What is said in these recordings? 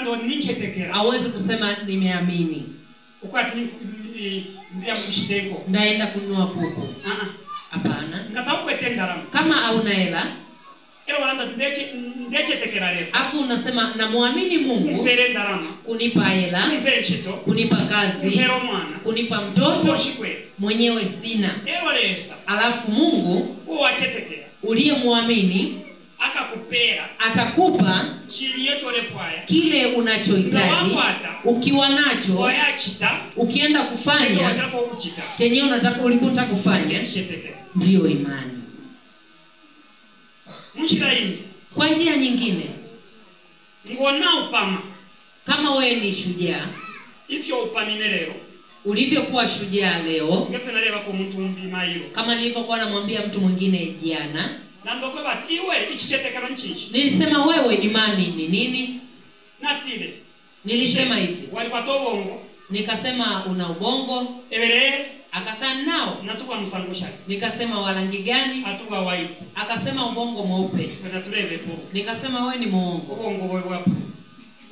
ngo ninchetekera. Hawezi kusema nimeamini. Ukwati ndia mshiteko. Ndaenda kununua kuku. Hapana. Ngatakwete ndarama. Kama hauna hela, wanda ndechetekera lesa. Afu unasema namuamini Mungu. Mpere ndarama. Kunipa hela, mpere chito, kunipa kazi, mpere mwana, kunipa mtoto, mwenyewe sina. Lesa. Alafu Mungu uwachetekera. Uliyemuamini akakupera, atakupa kile unachohitaji. Ukiwa nacho, ukienda kufanya chenye unataka ulikuta kufanya, ndio imani. Kwa njia nyingine, kama wewe ni shujaa, ulivyokuwa shujaa leo, kama nilivyokuwa namwambia mtu mwingine jana, nilisema wewe imani ni nini? Nilisema hivi. Nikasema una ubongo. Akasema nao. Nikasema wa rangi gani? Akasema ubongo mweupe. Nikasema wewe ni muongo.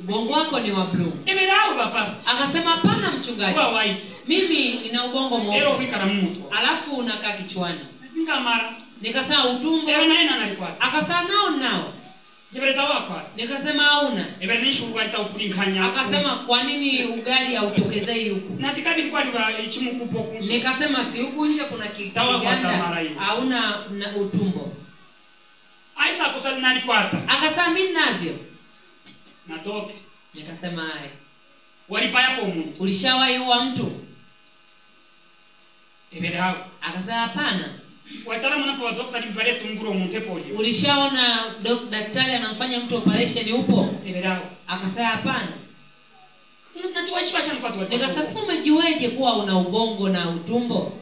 Ubongo wako ni wa blue. Akasema hapana mchungaji. Mimi nina ubongo mweupe. Alafu unakaa kichwani. Nikasema utumbo. Akasema nao. Nikasema hauna. Akasema kwa nini ugali hautokezei huku? Nikasema si huku nje kuna kiganda. Hauna utumbo. Akasema mimi ninavyo. Nikasema hai. Ulishawahi uwa mtu? Akasema hapana. Ulishaona daktari anamfanya mtu operation upo? Akasema hapana. Nikasema umejueje kuwa una ubongo na utumbo?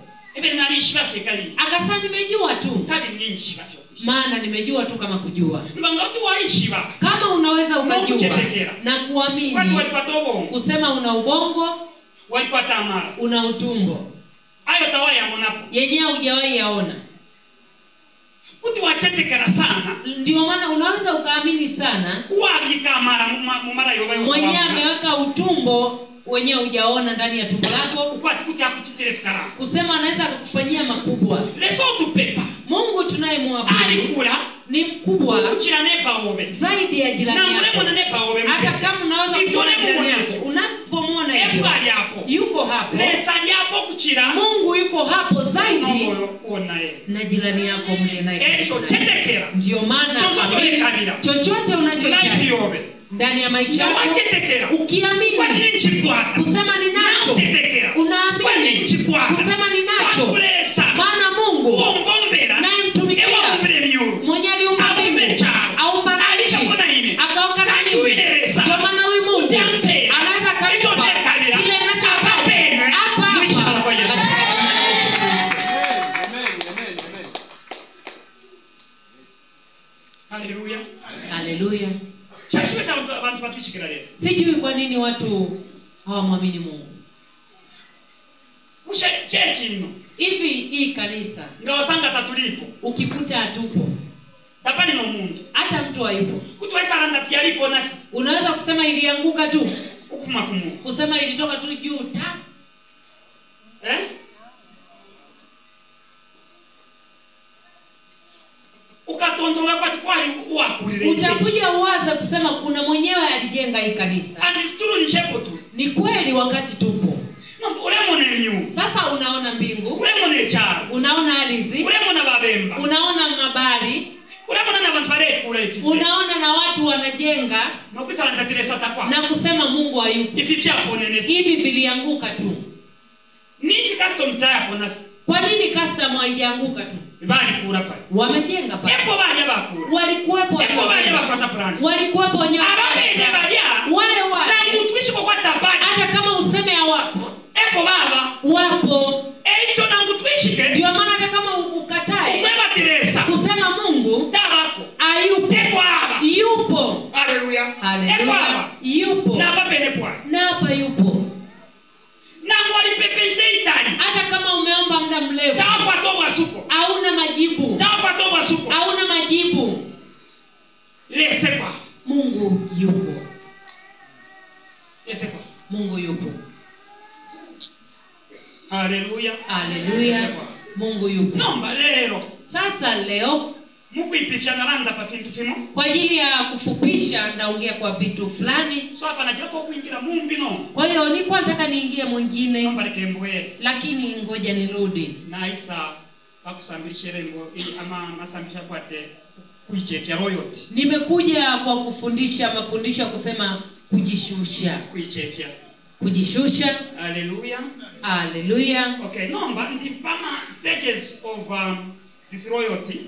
Akasema nimejua tu. Maana nimejua tu kama kujua. Kama unaweza ukajua na kuamini kusema una ubongo, una utumbo, yenyewe hujawahi yaona. Ndio maana unaweza ukaamini sana. Mwenyewe ameweka utumbo wenyewe hujaona ndani ya tumbo lako. Kusema anaweza kukufanyia makubwa. Mungu tunayemwabudu ni mkubwa zaidi ya jirani yako. Hata kama unaweza kuona jirani yako, unapomwona hivyo yuko hapo. Mungu yuko hapo zaidi na jirani yako mle naye. Ndio maana chochote unachohitaji ndani ya maisha yako, ukiamini kusema ninacho, unaamini kusema ninacho, maana Mungu naye mtumikia mwenye aliumba mbingu, aumba nchi, akaoka nchi. Ndio maana huyu Mungu anaweza kanipa kile ninachotaka hapa. Haleluya. Haleluya. Sijui kwa nini watu hawamwamini Mungu. Hivi hii kanisa ngawasanga tatulipo ukikuta hatupo, tapani no mundu hata mtu hayupo, kutwaisa randa tialipo na unaweza kusema ilianguka tu, ukuma kumu kusema ilitoka tu juu ta ukatontonga kwa kwali uakulile. Utakuja uwaza kusema kuna mwenyewe alijenga hii kanisa. Anisturu ni shepo tu. Ni kweli wakati tupo. Uremone miu. Sasa unaona mbingu. Uremone charo. Unaona ardhi. Uremona babemba. Unaona mabari. Uremona na bantu bare kule hivi. Unaona na watu wanajenga. Nakusala ndatiresa takwa. Na kusema Mungu hayupo. Ififia ponene. Hivi vilianguka tu. Nichi custom taya pona. Kwa nini custom haijaanguka tu? Bali kura pale. Wamejenga pale. Epo bali bakura. Walikuwepo. Epo bali bakura plan. Walikuwepo wenyewe. Ababende balia. Wale na mtumishi kwa tapani. Hata kama useme hawapo. Epo baba. Wapo. Hicho na mtumishi. Ndio maana hata kama ukatae. Umema Teresa. Kusema Mungu tabako. Ayupo. Epo baba. Yupo. Haleluya. Haleluya. Epo baba. Yupo. Na baba pwa. Na hapa yupo. Na mwali pepeje itali. Hata kama umeomba muda mrefu. Tapa toba suko. Hauna majibu. Tapa toba suko. Hauna majibu. Lese kwa. Mungu yupo. Yes, kwa. Mungu yupo. Haleluya. Haleluya. Mungu yupo. Nomba lero. Sasa leo Mungu ipifya naranda pa vintu fimo. Kwa ajili ya kufupisha ndaongea kwa vitu fulani. So hapa najira kwa kuingira mumbi no. Kwa hiyo nilikuwa nataka niingie mwingine. Nomba lekembwe. Lakini ngoja nirudi. Na Isa bakusambirisha rembo ama masambisha kwate kuichefya royalty. Nimekuja kwa kufundisha mafundisho kusema kujishusha. Kuichefya. Kujishusha. Haleluya. Haleluya. Okay, nomba ndi pama stages of this royalty.